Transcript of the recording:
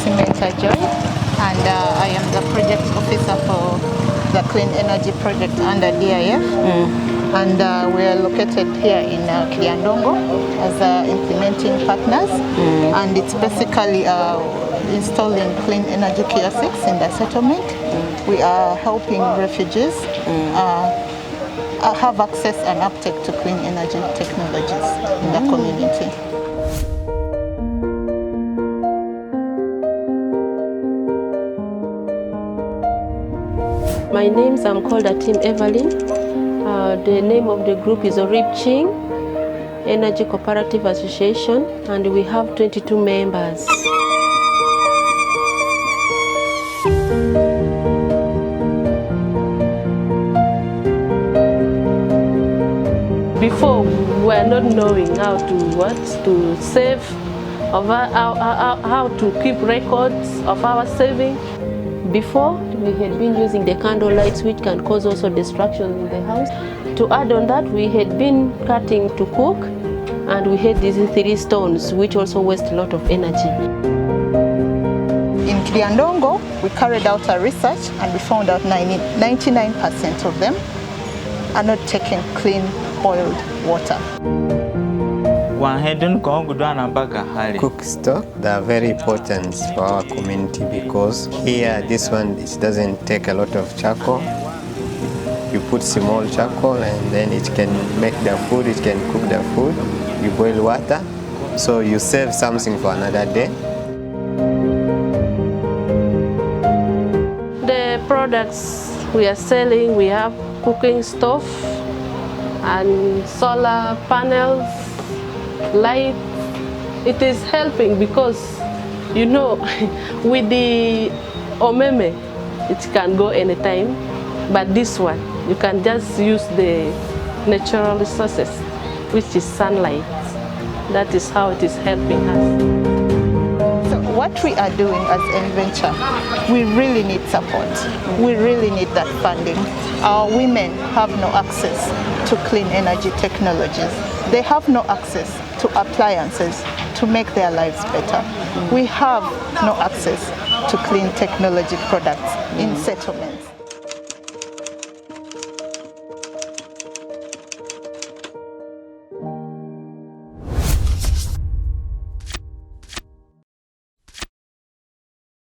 Simeta Joy, and I am the project officer for the Clean Energy project under DIF. And we are located here in Kiryandongo as implementing partners, and it's basically installing clean energy kiosks in the settlement. We are helping refugees have access and uptake to clean energy technologies in the community. My name's I'm called Team Evelyn. The name of the group is Oripching Energy Cooperative Association, and we have 22 members. Before, we were not knowing how to save, how to keep records of our saving. Before, we had been using the candle lights, which can cause also destruction in the house. To add on that, we had been cutting to cook, and we had these 3 stones, which also waste a lot of energy. In Kiryandongo, we carried out a research, and we found out 99% of them are not taking clean boiled water. Cook stock, they are very important for our community because here this one, it doesn't take a lot of charcoal. You put small charcoal and then it can make the food, it can cook the food. You boil water, so you save something for another day. The products we are selling, we have cooking stove and solar panels, light. It is helping because, you know, with the omeme, it can go anytime, but this one, you can just use the natural resources, which is sunlight. That is how it is helping us. What we are doing as ENVenture, we really need support. We really need that funding. Our women have no access to clean energy technologies. They have no access to appliances to make their lives better. We have no access to clean technology products in settlements.